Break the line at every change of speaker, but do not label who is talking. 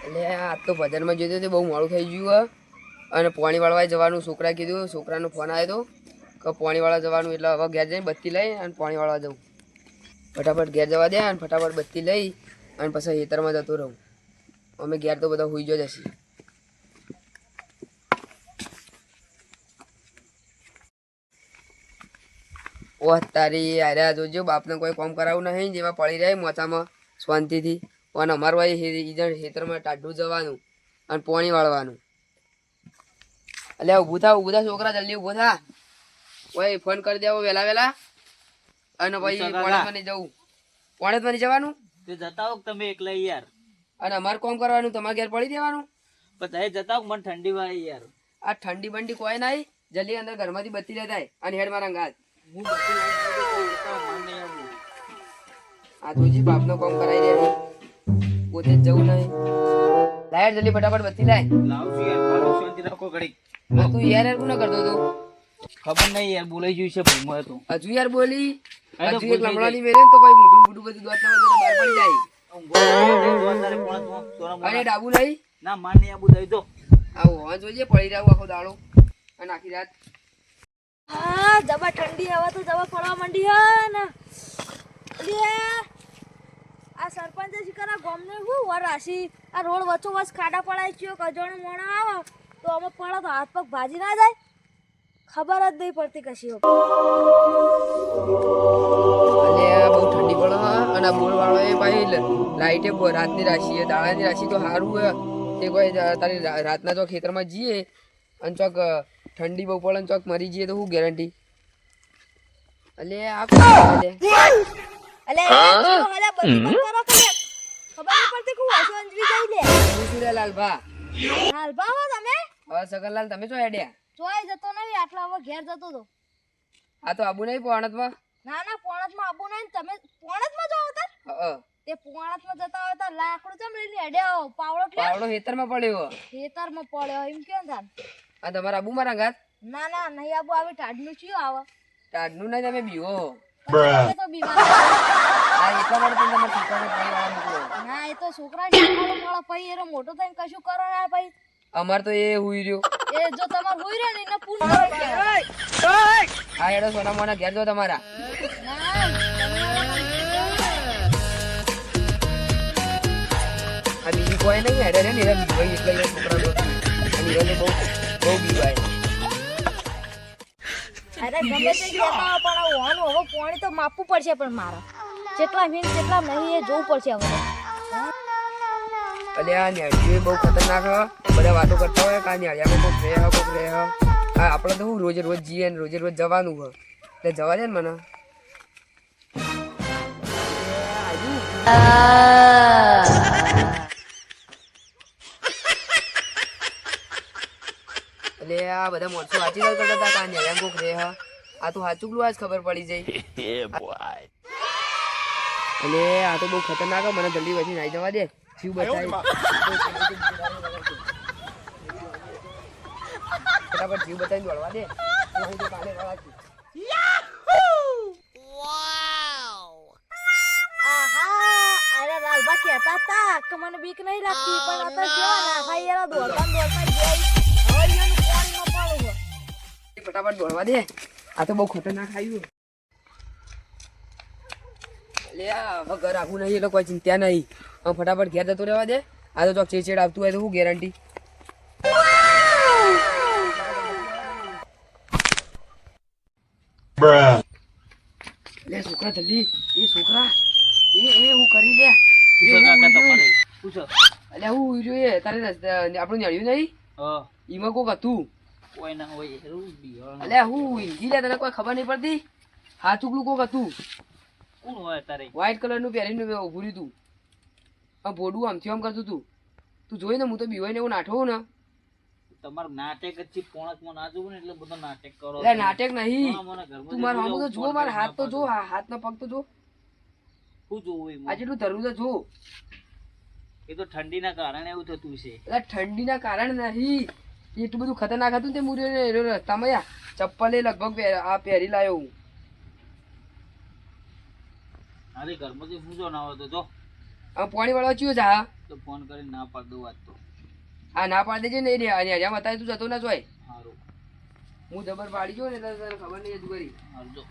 એટલે આજ તો બજારમાં જતો તે બહુ મોડું થઈ ગયું અને પાણી વાળવા જવાનું છોકરા કીધું છોકરાનો ફોન આવ્યો હતો કે પાણી વાળવા જવાનું એટલે હવે ઘેર જઈને બત્તી લઈ અને પાણી વાળવા જવું ફટાફટ ઘેર જવા દે અને ફટાફટ બત્તી લઈ અને પછી ખેતરમાં જતો રહું અમે ઘેર તો બધા હુઈ જ હશે ઓહ તારી આર્યા જોજો બાપને કોઈ કામ કરાવવું નહીં જેમાં પડી રહે મોચામાં શાંતિથી અને અમારું ભાઈ ખેતરમાં ટાઢું જવાનું અને પાણી વાળવાનું એટલે ઊભું થા છોકરા જલ્દી ઊભો થા ભાઈ ફોન કરી દેવો વહેલા વહેલા અને પછી પોણેમાં નહીં જવું પોણેમાં નહીં જવાનું
તે જતા હો તમે એકલા યાર
અને અમારે કોમ કરવાનું તમારે ઘેર પડી દેવાનું
પણ જતા હો મને ઠંડી વાળી યાર
આ ઠંડી બંડી કોઈ નહીં જલ્દી અંદર ઘરમાંથી બત્તી લેતા અને હેડ મારા ગાત
હું બત્તી લાવી
આ તુજી બાપનો કોમ કરાવી દે પોતે જ જવું નહીં લાય જલ્દી ફટાફટ બત્તી લાય
લાવશું યાર મારો શાંતિ રાખો ઘડી
તું યાર યાર કોને કરતો તો
ખબર નહીં યાર બોલાઈ ગયું છે ભાઈ મોય તો
હજુ યાર બોલી હજુ એક લમડાની મેરે તો ભાઈ મોટું મોટું બધું દોત ના બહાર પડી જાય અરે ડાબુ નહીં
ના માન નહીં આબુ દઈ દો
આવો હા જોઈએ પડી રહ્યો આખો દાડો અને આખી રાત
હા જબા ઠંડી હવા તો જબા પડવા માંડી હે ને આ સરપંચ શિકારા ગામને હું વરાશી આ રોડ વચ્ચો વચ ખાડા પડાય છે કજણ મોણા આવે તો અમે પડે તો હાથ પગ ભાજી ના જાય ખબર જ નહીં પડતી કશી
અને બહુ ઠંડી પડે અને આ બોર વાળો એ ભાઈ લાઈટે રાતની રાશિ દાડાની રાશિ તો સારું તે કોઈ તારી રાતના ચોક ખેતરમાં જઈએ અને ચોક ઠંડી બહુ પડે ચોક મરી જઈએ તો શું ગેરંટી અલે આ
અલે અલે બધી બંધ કરો કે ખબર નહીં પડતી કે વાસો અંજવી જઈ લે
સુરેલાલ ભા
હાલબા હો તમે
હવે સગનલાલ તમે છો હેડ્યા
જોઈ જતો નહીં આટલા હવે ઘેર જતો તો
આ તો આબુ નહીં પોણતમાં
ના ના પોણતમાં આબુ નહીં તમે પોણતમાં જાવ તાર તે પોણતમાં જતા હોય તો લાકડું ચમ લઈને હેડ્યો પાવડો લે
પાવડો ખેતરમાં પડ્યો
ખેતરમાં પડ્યો એમ કેમ થાન
આ તમારા આબુ મારા ઘાત
ના ના નહીં આબુ આવી ટાઢનું ચિયો આવે
ટાઢનું નહીં તમે બીવો
તમે તો બીમાર
આ એટલા માટે તમે તમારા છોકરાને પાણી વાળા મૂકો
ના એ તો છોકરા નાનો મળે પછી એનો મોટો થઈને કશું કરો ના પછી
અમાર તો એ હુઈ રહ્યો
એ જો તમાર હોઈ રહ્યો ને એને પૂન
આ હેડો સોના મોના ઘેર જો તમારા આ બીજી કોઈ નહીં હેડે ને એના ભાઈ એટલે છોકરા અને એને બહુ બહુ બીવાય
અરે ગમે તે કહેતા પણ ઓનું હવે પાણી તો માપવું પડશે પણ મારા જેટલા મીન જેટલા નહીં એ જોવું પડશે હવે
અલે આ નેડિયો બહુ ખતરનાક હ બધા વાતો કરતા હોય કે નેડિયામાં કોક રહે હા આપણે તો હું રોજે રોજ જઈએ ને રોજે રોજ જવાનું હ એટલે જવા દે ને મને એટલે આ બધા મોટો વાંચી કરતા હતા કે નેડિયામાં કોક રહે હા આ તો સાચું ગલું આજ ખબર પડી જાય એટલે આ તો બહુ ખતરનાક મને જલ્દી પછી નાઈ જવા દે જીવ બચાવી ફટાફટ જીવ બચાવી દોડવા દે
અરે લાલબા કહેતા હતા કે મને બીક નહીં લાગતી પણ અત્યારે કેવા ના ખાઈ એના દોડતા જાય હવે એનું પાણી ન પાડું
ફટાફટ દોડવા દે આ તો બહુ ખતરનાક આવ્યું લે હવે ઘર આખું નહીં એટલે કોઈ ચિંતા નહીં હવે ફટાફટ ઘેર જતો રહેવા દે આ તો ચોક ચેડ આવતું હોય તો શું ગેરંટી લે છોકરા જલ્દી એ છોકરા એ હું કરી લે અલે હું જોઈએ તારે આપણું નડ્યું નહીં એમાં કોક હતું
કોઈ ના હોય
અલે હું હિન્દી લે તને કોઈ ખબર નહીં પડતી હાથુકલું કોક હતું
કોણ હોય તારે
વ્હાઈટ કલર નું પહેરીને ઉભું રહ્યું તું આમ ભોડું આમથી આમ કરતું તું તું જોઈ ને હું તો બીવાઈને એવું નાઠવું ને
તમારું નાટક જ છે પોણકમાં ના જોવું ને એટલે બધો નાટક કરો
એટલે નાટક નહીં તું મારા આમ તો જો મારા હાથ તો જો હાથ ના પગ તો જો
શું જોવું
આ જેટલું ધરવું તો જો
એ તો ઠંડીના કારણે એવું થતું છે
એટલે ઠંડીના કારણે નહીં એટલું બધું ખતરનાક હતું તે મુરે રસ્તામાં ચપ્પલે લગભગ આ પહેરી લાયો હું
અરે ઘરમાંથી હું જો ના હોય તો જો
હવે પાણી વાળવા ચિયો જા
તો ફોન કરીને ના પાડ દઉં વાત તો
આ ના પાડી દેજે ને હજામ અત્યારે તું જતો ના જોય
સારું
હું જબર પાડી જો ને એટલે તને ખબર નહીં તું કરી
હારજો